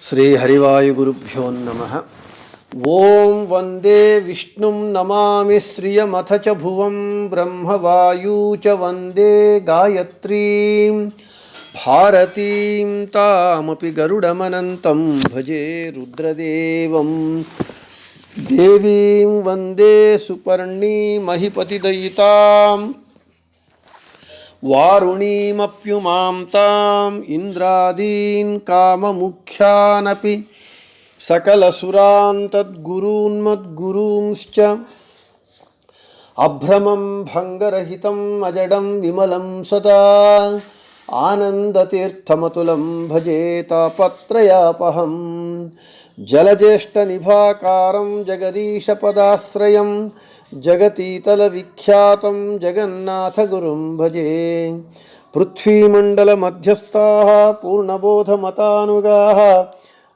श्रीहरिवायुगुरुभ्यो नमः। ओं वंदे विष्णुं नमामि श्रियमथ च भुवं ब्रह्मवायु च वंदे गायत्रीं भारतीं तामपि गरुडमनन्तं भजे रुद्रदेवं। देवीं वंदे सुपर्णीमहिपतिदयितां वारुणीमप्युमां ताम् इंद्रादीन् काममुख्यानपि सकलसुरान् तद्गुरून्मद्गुरूंश्च अभ्रमं भङ्गरहितं अजडं विमलं सदा आनन्दतीर्थमतुलं भजे तापत्रयापहं। जलज्येष्ठनिभाकारं जगदीशपदाश्रयं जगतीतलविख्यातं जगन्नाथगुरुं भजे। पृथ्वीमण्डलमध्यस्थाः पूर्णबोधमतानुगाः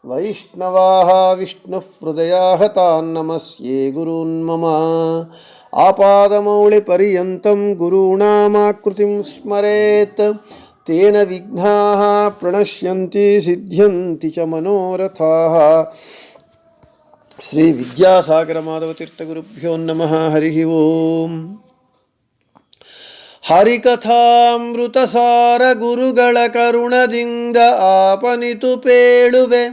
वैष्णवाः विष्णुहृदयाः तान् नमस्ये गुरून् मम। आपादमौलिपर्यन्तं गुरूणामाकृतिं स्मरेत् तेन विघ्नाः प्रणश्यन्ति सिद्ध्यन्ति च मनोरथाः। श्री विद्यासागर माधव तीर्थ गुरुभ्यो नमः। हरि ओम। ಹರಿಕಥಾಮೃತಸಾರ ಗುರುಗಳ ಕರುಣದಿಂದ ಆಪನಿತು ಪೇಳುವೆ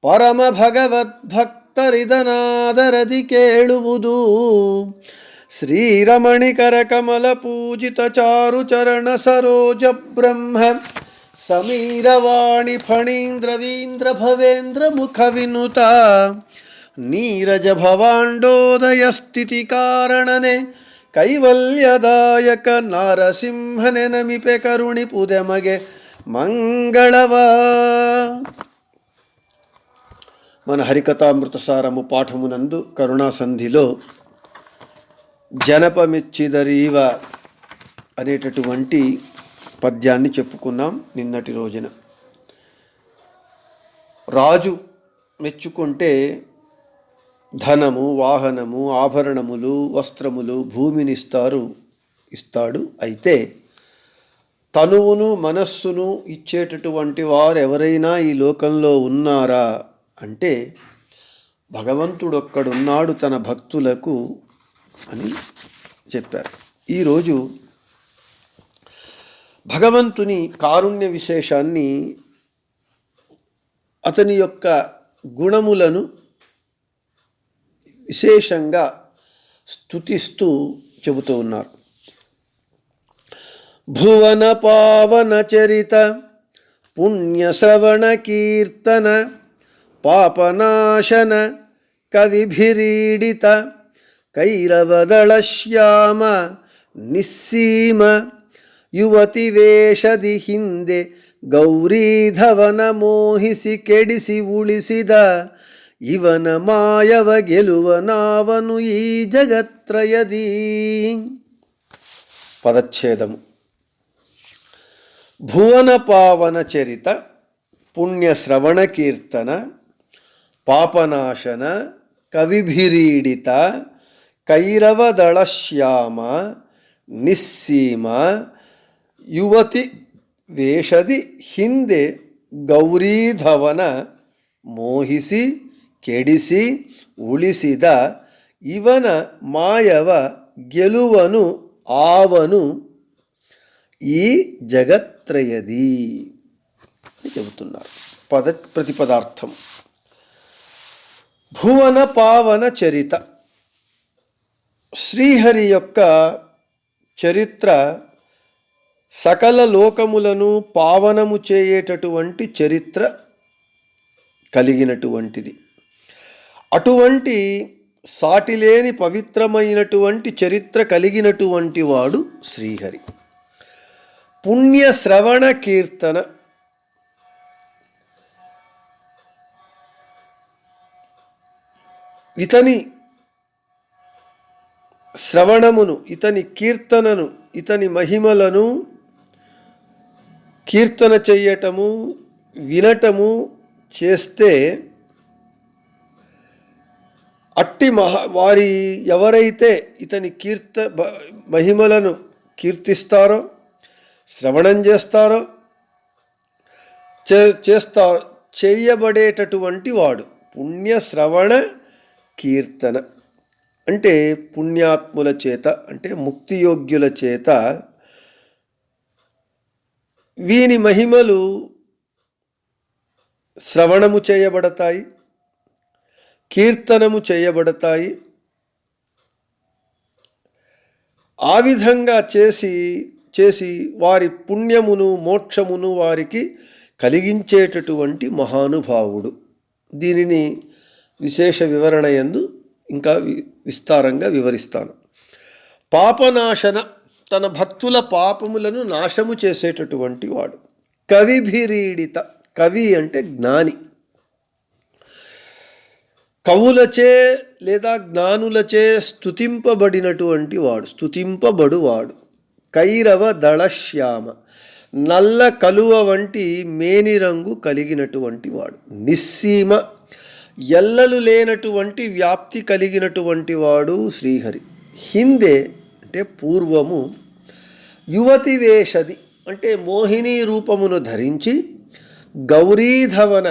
ಪರಮ ಭಗವದ್ಭಕ್ತರಿದನಾದರದಿ ಕೇಳುವುದು ಶ್ರೀರಮಣಿಕರ ಕಮಲ ಪೂಜಿತ ಚಾರು ಚರಣ ಸರೋಜ ಬ್ರಹ್ಮ ಸಮೀರವಾಣಿ ಫಣೀಂದ್ರವೀಂದ್ರ ಭವೇಂದ್ರ ಮುಖ ವಿನುತ ನೀರಜ ಭವಾಂಡೋದಯ ಸ್ಥಿತಿ ಕಾರಣನೆ ಕೈವಲ್ಯದಾಯಕ ನಾರಸಿಂಹನೆ ನಮಿಪೆ ಕರುಣಿಪುದೆ ಮಗೆ మంగళవ. మన హరికథామృతసారము పాఠమునందు కరుణాసంధిలో జనపమెచ్చిదరీవ అనేటటువంటి పద్యాన్ని చెప్పుకున్నాం నిన్నటి రోజున. రాజు మెచ్చుకుంటే ధనము, వాహనము, ఆభరణములు, వస్త్రములు, భూమిని ఇస్తాడు. అయితే తనువును మనస్సును ఇచ్చేటటువంటి వారు ఎవరైనా ఈ లోకంలో ఉన్నారా అంటే భగవంతుడొక్కడున్నాడు తన భక్తులకు అని చెప్పారు. ఈరోజు భగవంతుని కారుణ్య విశేషాన్ని, అతని యొక్క గుణములను విశేషంగా స్తుతిస్తూ చెబుతూ ఉన్నారు. భువన పావన చరిత పుణ్యశ్రవణ కీర్తన పాపనాశన కవిభిరీడిత కైరవదళ శ్యామ నిస్సీమ యువతి వేషದಿ ಹಿಂದೆ ಗೌರೀಧವನ ಮೋಹಿಸಿ ಕೆಡಿಸಿ ಉಳಿಸಿದ ಇವನ ಮಾಯವ ಗೆಲುವನಾವನು ಈ ಜಗತ್ರಯದಿ. పదచ్ఛేదము. భువన పావన చరిత పుణ్యశ్రవణ కీర్తన పాపనాశన కవిభిరీడిత కైరవదళ శ్యామ నిస్సీమ యువతి వేషದಿ ಹಿಂದೆ ಗೌರೀಧವನ ಮೋಹಿಸಿ ಕೆಡಿಸಿ ಉಳಿಸಿದ ಇವನ ಮಾಯವ ಗೆಲುವನು ఆవను ఈ జగత్రయది అని చెబుతున్నారు. ప్రతిపదార్థం. భువన పావన చరిత, శ్రీహరి యొక్క చరిత్ర సకల లోకములను పావనము చేయేటటువంటి చరిత్ర కలిగినటువంటిది. అటువంటి సాటిలేని పవిత్రమైనటువంటి చరిత్ర కలిగినటువంటి వాడు శ్రీహరి. పుణ్యశ్రవణ కీర్తన, ఇతని శ్రవణమును, ఇతని కీర్తనను, ఇతని మహిమలను కీర్తన చెయ్యటము, వినటము చేస్తే అట్టి వారి ఎవరైతే ఇతని మహిమలను కీర్తిస్తారో, శ్రవణం చేస్తారో, చేయబడేటటువంటి వాడు. పుణ్యశ్రవణ కీర్తన అంటే పుణ్యాత్ముల చేత, అంటే ముక్తియోగ్యుల చేత వీని మహిమలు శ్రవణము చేయబడతాయి, కీర్తనము చేయబడతాయి. ఆ విధంగా చేసి వారి పుణ్యమును మోక్షమును వారికి కలిగించేటటువంటి మహానుభావుడు. దీనిని విశేష వివరణ యందు ఇంకా విస్తారంగా వివరిస్తాను. పాపనాశన, తన భక్తుల పాపములను నాశము చేసేటటువంటి వాడు. కవిభిరీడిత, కవి అంటే జ్ఞాని. కవులచే లేదా జ్ఞానులచే స్తుతింపబడినటువంటి వాడు, స్తుతింపబడువాడు. కైరవ దళశ్యామ, నల్ల కలువ వంటి మేనిరంగు కలిగినటువంటి వాడు. నిస్సీమ, ఎల్లలు లేనటువంటి వ్యాప్తి కలిగినటువంటి వాడు శ్రీహరి. హిందే అంటే పూర్వము, యువతి వేషది అంటే మోహిని రూపమును ధరించి, గౌరీధవన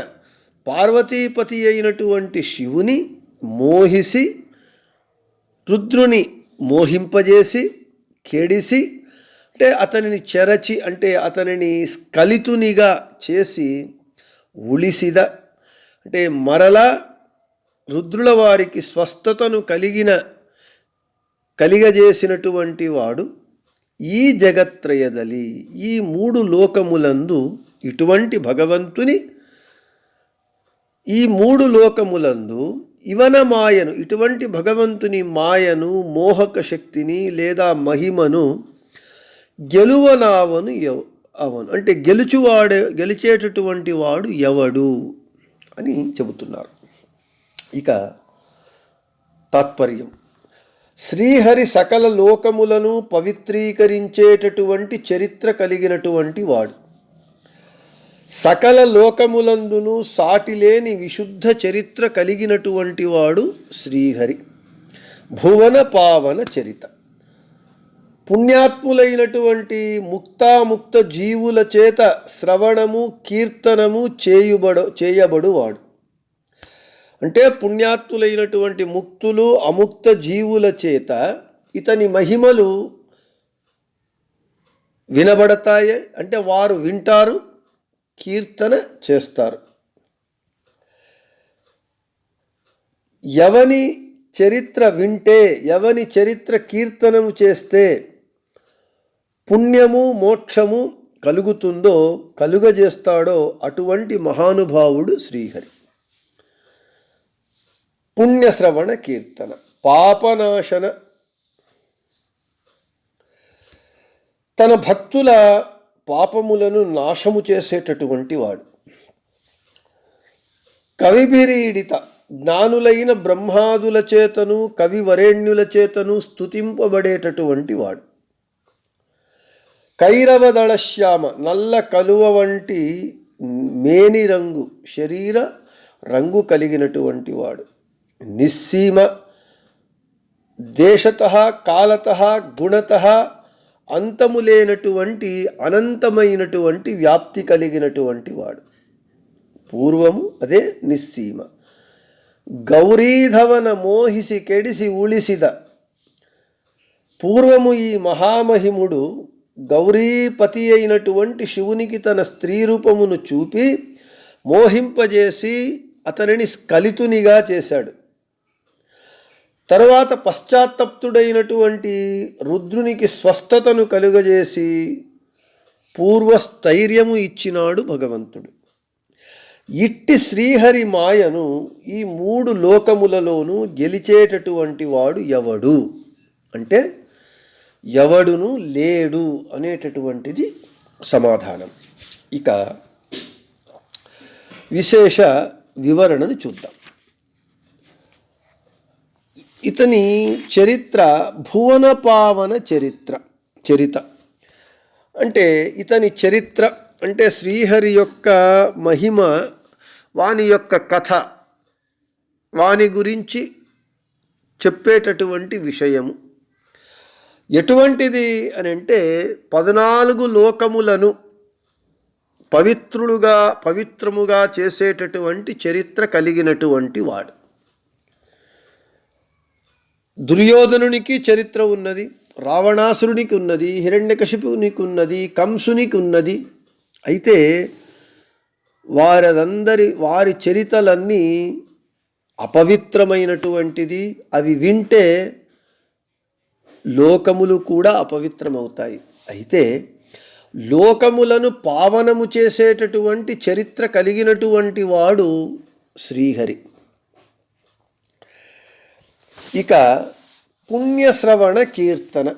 పార్వతీపతి అయినటువంటి శివుని మోహిసి, రుద్రుని మోహింపజేసి, కెడిసి అంటే అతనిని చెరచి, అంటే అతనిని స్ఖలితునిగా చేసి, ఉళిసిద అంటే మరలా రుద్రుల వారికి స్వస్థతను కలిగజేసినటువంటి వాడు. ఈ జగత్రయదలి, ఈ మూడు లోకములందు ఇటువంటి భగవంతుని, ఈ మూడు లోకములందు ఇవన మాయను, ఇటువంటి భగవంతుని మాయను, మోహక శక్తిని లేదా మహిమను గెలువనావను అవను అంటే గెలిచేటటువంటి వాడు ఎవడు అని చెబుతున్నారు. ఇక తాత్పర్యం. శ్రీహరి సకల లోకములను పవిత్రీకరించేటటువంటి చరిత్ర కలిగినటువంటి వాడు. సకల లోకములందును సాటిలేని విశుద్ధ చరిత్ర కలిగినటువంటి వాడు శ్రీహరి. భువన పావన చరిత, పుణ్యాత్ములైనటువంటి ముక్తాముక్త జీవుల చేత శ్రవణము కీర్తనము చేయబడువాడు. అంటే పుణ్యాత్ములైనటువంటి ముక్తులు అముక్త జీవుల చేత ఇతని మహిమలు వినబడతాయి, అంటే వారు వింటారు, కీర్తన చేస్తారు. ఎవని చరిత్ర వింటే, ఎవని చరిత్ర కీర్తనము చేస్తే పుణ్యము మోక్షము కలుగుతుందో, కలుగజేస్తాడో అటువంటి మహానుభావుడు శ్రీహరి. పుణ్యశ్రవణ కీర్తన, పాపనాశన, తన భక్తుల పాపములను నాశము చేసేటటువంటి వాడు. కవిభిరీడిత, జ్ఞానులైన బ్రహ్మాదుల చేతను కవివరేణ్యుల చేతను స్తుతింపబడేటటువంటి వాడు. కైరవదళశ్యామ, నల్ల కలువ వంటి మేని రంగు శరీర రంగు కలిగినటువంటి వాడు. నిస్సీమ, దేశతః కాలతః గుణతః అంతము లేనటువంటి అనంతమైనటువంటి వ్యాప్తి కలిగినటువంటి వాడు. పూర్వము అదే నిస్సీమ. గౌరీధవన మోహిసి కెడిసి ఉళిసిద, పూర్వము ఈ మహామహిముడు గౌరీపతి అయినటువంటి శివునికి తన స్త్రీ రూపమును చూపి మోహింపజేసి అతనిని స్ఖలితునిగా చేశాడు. తరువాత పశ్చాత్తప్తుడైనటువంటి రుద్రునికి స్వస్థతను కలుగజేసి పూర్వస్థైర్యము ఇచ్చినాడు భగవంతుడు. ఇట్టి శ్రీహరి మాయను ఈ మూడు లోకములలోనూ గెలిచేటటువంటి వాడు ఎవడు అంటే ఎవడును లేడు అనేటటువంటిది సమాధానం. ఇక విశేష వివరణను చూద్దాం. ఇతని చరిత్ర భువన పావన చరిత అంటే ఇతని చరిత్ర అంటే శ్రీహరి యొక్క మహిమ, వాని యొక్క కథ, వాని గురించి చెప్పేటటువంటి విషయము ఎటువంటిది అని అంటే 14 లోకములను పవిత్రముగా చేసేటటువంటి చరిత్ర కలిగినటువంటి వాడు. దుర్యోధనునికి చరిత్ర ఉన్నది, రావణాసురునికి ఉన్నది, హిరణ్యకశిపునికి ఉన్నది, కంసునికి ఉన్నది. అయితే వారి చరిత్రలన్నీ అపవిత్రమైనటువంటిది. అవి వింటే లోకములు కూడా అపవిత్రమవుతాయి. అయితే లోకములను పావనము చేసేటటువంటి చరిత్ర కలిగినటువంటి వాడు శ్రీహరి. ఇక పుణ్యశ్రవణ కీర్తన.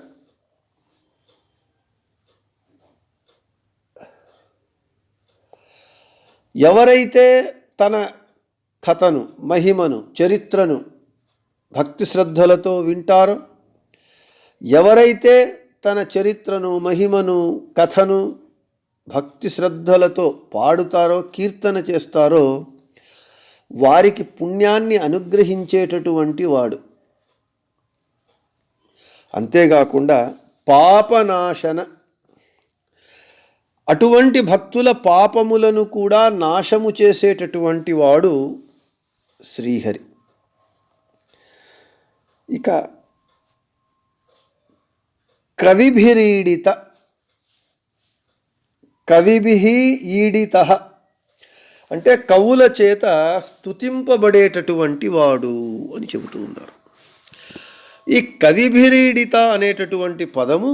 ఎవరైతే తన కథను, మహిమను, చరిత్రను భక్తి శ్రద్ధలతో వింటారో, ఎవరైతే తన చరిత్రను, మహిమను, కథను భక్తి శ్రద్ధలతో పాడుతారో, కీర్తన చేస్తారో, వారికి పుణ్యాన్ని అనుగ్రహించేటటువంటి వాడు. అంతేకాకుండా పాపనాశన, అటువంటి భక్తుల పాపములను కూడా నాశము చేసేటటువంటి వాడు శ్రీహరి. ఇక కవిభిరీడిత, కవిభిః ఈడితః అంటే కవుల చేత స్తుతింపబడేటటువంటి వాడు అని చెబుతూ ఉన్నారు. ఈ కవిభిరీడిత అనేటటువంటి పదము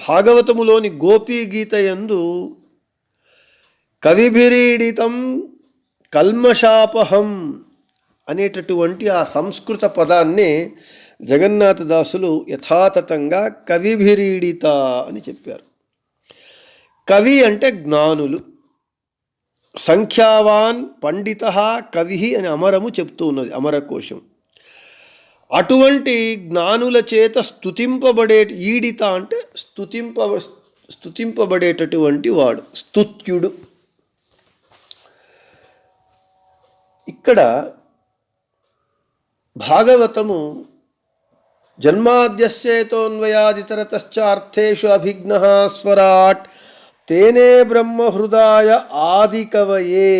భాగవతములోని గోపీగీత యందు కవిభిరీడితం కల్మషాపహం అనేటటువంటి ఆ సంస్కృత పదాన్నే జగన్నాథదాసులు యథాతథంగా కవిభిరీడిత అని చెప్పారు. కవి అంటే జ్ఞానులు, సంఖ్యావాన్ పండిత కవి అని అమరము చెప్తూ ఉన్నది అమరకోశం. అటువంటి జ్ఞానుల చేత ఈడిత అంటే స్తుతింపబడేటటువంటి వాడు, స్తుత్యుడు. ఇక్కడ భాగవతము జన్మాద్యస్యేతోన్వయాదితరతశ్చార్థేషు అభిజ్ఞః స్వరాట్ తేనే బ్రహ్మహృదాయ ఆది కవయే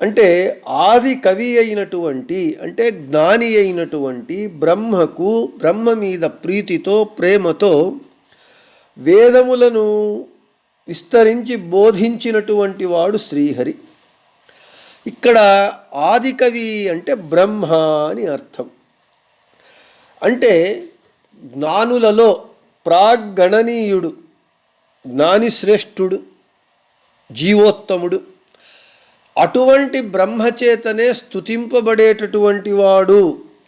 అంటే ఆది కవి అయినటువంటి, అంటే జ్ఞాని అయినటువంటి బ్రహ్మకు, బ్రహ్మ మీద ప్రీతితో, ప్రేమతో వేదములను విస్తరించి బోధించినటువంటి వాడు శ్రీహరి. ఇక్కడ ఆది కవి అంటే బ్రహ్మ అని అర్థం. అంటే జ్ఞానులలో ప్రాగ్గణనీయుడు, జ్ఞానిశ్రేష్ఠుడు, జీవోత్తముడు. అటువంటి బ్రహ్మచేతనే స్తుతింపబడేటటువంటి వాడు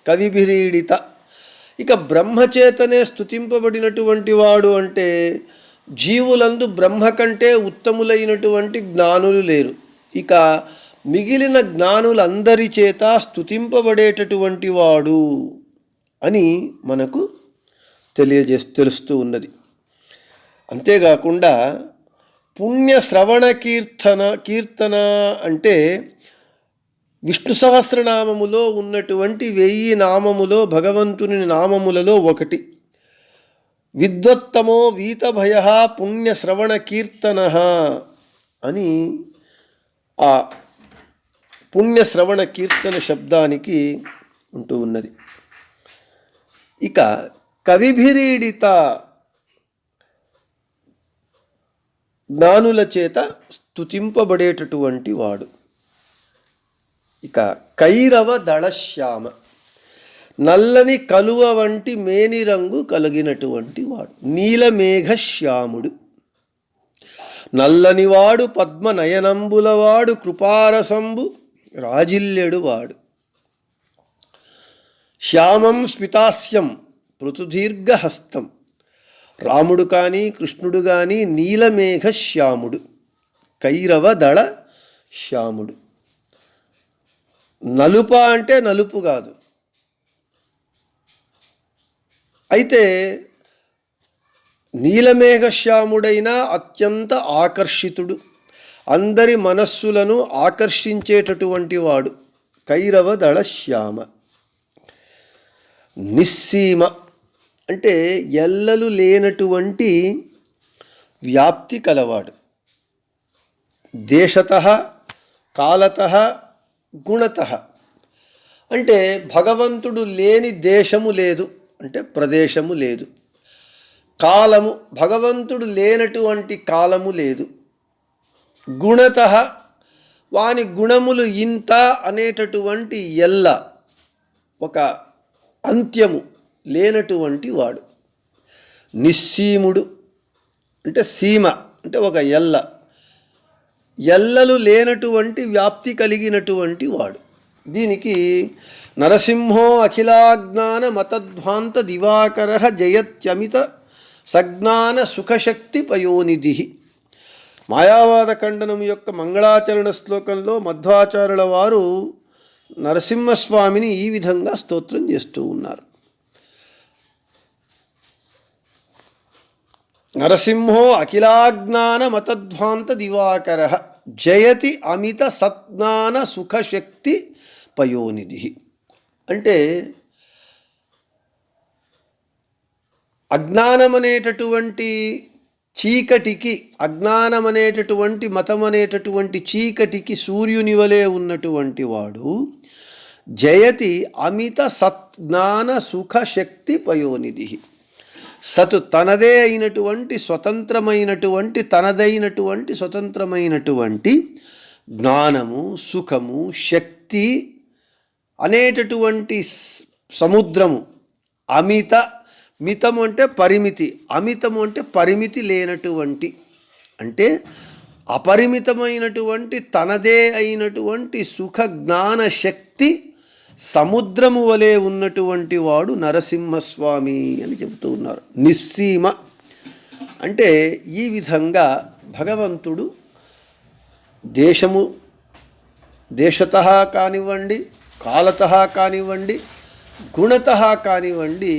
కవిభిరీడిత. ఇక బ్రహ్మచేతనే స్తుతింపబడినటువంటి వాడు అంటే జీవులందు బ్రహ్మ కంటే ఉత్తములైనటువంటి జ్ఞానులు లేరు. ఇక మిగిలిన జ్ఞానులందరి చేత స్తుతింపబడేటటువంటి వాడు అని మనకు తెలుస్తూ ఉన్నది. అంతేకాకుండా పుణ్య శ్రవణ కీర్తన అంటే విష్ణు సహస్రనామములో ఉన్నటువంటి 1000 నామములో భగవంతుని నామములలో ఒకటి. విద్వత్తమో వీతభయ పుణ్యశ్రవణ కీర్తన అని ఆ పుణ్యశ్రవణ కీర్తన శబ్దానికి ఉంటూ ఉన్నది. ఇక కవిభిరీడిత జ్ఞానుల చేత స్తుతింపబడేటటువంటి వాడు. ఇక కైరవ దళశ్యామ నల్లని కలువ వంటి మేని రంగు కలిగినటువంటి వాడు. నీలమేఘశ్యాముడు నల్లనివాడు, పద్మనయనంబులవాడు, కృపారసంబు రాజిల్లెడు వాడు. శ్యామం స్మితాస్యం పృథుదీర్ఘహస్తం రాముడు కానీ కృష్ణుడు కానీ నీలమేఘ శ్యాముడు, కైరవ దళ శ్యాముడు. నలుప అంటే నలుపు కాదు. అయితే నీలమేఘశ్యాముడైన అత్యంత ఆకర్షితుడు, అందరి మనస్సులను ఆకర్షించేటటువంటి వాడు కైరవ దళ శ్యామ. నిస్సీమ అంటే ఎల్లలు లేనటువంటి వ్యాప్తి కలవాడు. దేశతః కాలతః గుణతః. అంటే భగవంతుడు లేని దేశము లేదు, అంటే ప్రదేశము లేదు. కాలము, భగవంతుడు లేనటువంటి కాలము లేదు. గుణతః, వాని గుణములు ఇంత అనేటటువంటి ఎల్ల, ఒక అంత్యము లేనటువంటి వాడు. నిస్సీముడు అంటే సీమ, అంటే ఒక ఎల్ల, ఎల్లలు లేనటువంటి వ్యాప్తి కలిగినటువంటి వాడు. దీనికి నరసింహో అఖిలాజ్ఞాన మతధ్వాంత దివాకర జయత్యమిత సజ్ఞాన సుఖశక్తి పయోనిధి. మాయావాద ఖండనం యొక్క మంగళాచరణ శ్లోకంలో మధ్వాచార్యుల వారు నరసింహస్వామిని ఈ విధంగా స్తోత్రం చేస్తూ ఉన్నారు. నరసింహో అఖిలాజ్ఞాన మతధ్వాంత దివాకర జయతి అమిత సజ్ఞాన సుఖశక్తి పయోనిధి. అంటే అజ్ఞానమనేటటువంటి చీకటికి, అజ్ఞానమనేటటువంటి మతమనేటటువంటి చీకటికి సూర్యుని వలె ఉన్నటువంటి వాడు జయతి అమిత సజ్ఞాన సుఖశక్తి పయోనిధి. సత్ తనదే అయినటువంటి స్వతంత్రమైనటువంటి, తనదైనటువంటి స్వతంత్రమైనటువంటి జ్ఞానము, సుఖము, శక్తి అనేటటువంటి సముద్రము. అమిత, మితము అంటే పరిమితి, అమితము అంటే పరిమితి లేనటువంటి, అంటే అపరిమితమైనటువంటి తనదే అయినటువంటి సుఖ జ్ఞాన శక్తి సముద్రము వలె ఉన్నటువంటి వాడు నరసింహస్వామి అని చెబుతూ ఉన్నారు. నిస్సీమ అంటే ఈ విధంగా భగవంతుడు దేశతః కానివ్వండి, కాలతః కానివ్వండి, గుణతః కానివ్వండి,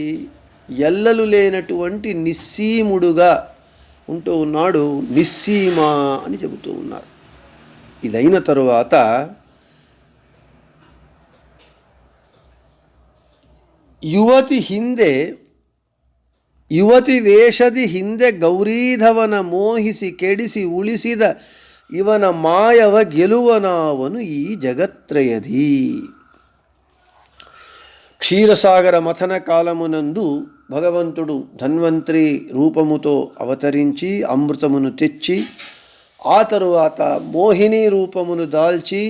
ఎల్లలు లేనటువంటి నిస్సీముడుగా ఉంటూ ఉన్నాడు. నిస్సీమ అని చెబుతూ ఉన్నారు. ఇదైన తరువాత ಯುವತಿ ವೇಷದಿ ಹಿಂದೆ ಗೌರೀಧವನ ಮೋಹಿಸಿ ಕೆಡಿಸಿ ಉಳಿಸಿದ ಇವನ ಮಾಯವ ಗೆಲುವನಾವನು ಈ ಜಗತ್ರಯದಿ. క్షీరసాగర మథన కాలమునందు భగవంతుడు ధన్వంతరి రూపముతో అవతరించి అమృతమును తెచ్చి, ఆ తరువాత మోహిని రూపమును దాల్చి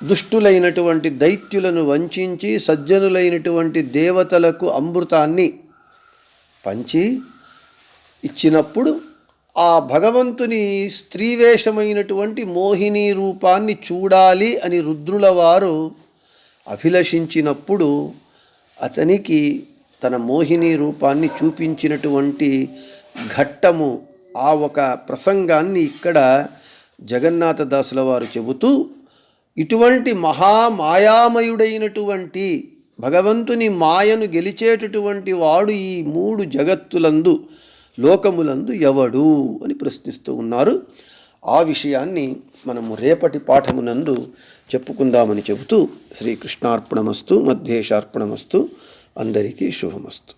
దుష్టులైనటువంటి దైత్యులను వంచించి సజ్జనులైనటువంటి దేవతలకు అమృతాన్ని పంచి ఇచ్చినప్పుడు ఆ భగవంతుని స్త్రీవేషమైనటువంటి మోహిని రూపాన్ని చూడాలి అని రుద్రుల వారు అభిలషించినప్పుడు అతనికి తన మోహిని రూపాన్ని చూపించినటువంటి ఘట్టము, ఆ ఒక ప్రసంగాన్ని ఇక్కడ జగన్నాథదాసుల వారు చెబుతూ, ఇటువంటి మహామాయామయుడైనటువంటి భగవంతుని మాయను గెలిచేటటువంటి వాడు ఈ మూడు జగత్తులందు, లోకములందు ఎవడు అని ప్రశ్నిస్తూ ఉన్నారు. ఆ విషయాన్ని మనము రేపటి పాఠమునందు చెప్పుకుందామని చెబుతూ, శ్రీకృష్ణార్పణమస్తు, మధ్యేశార్పణమస్తు, అందరికీ శుభమస్తు.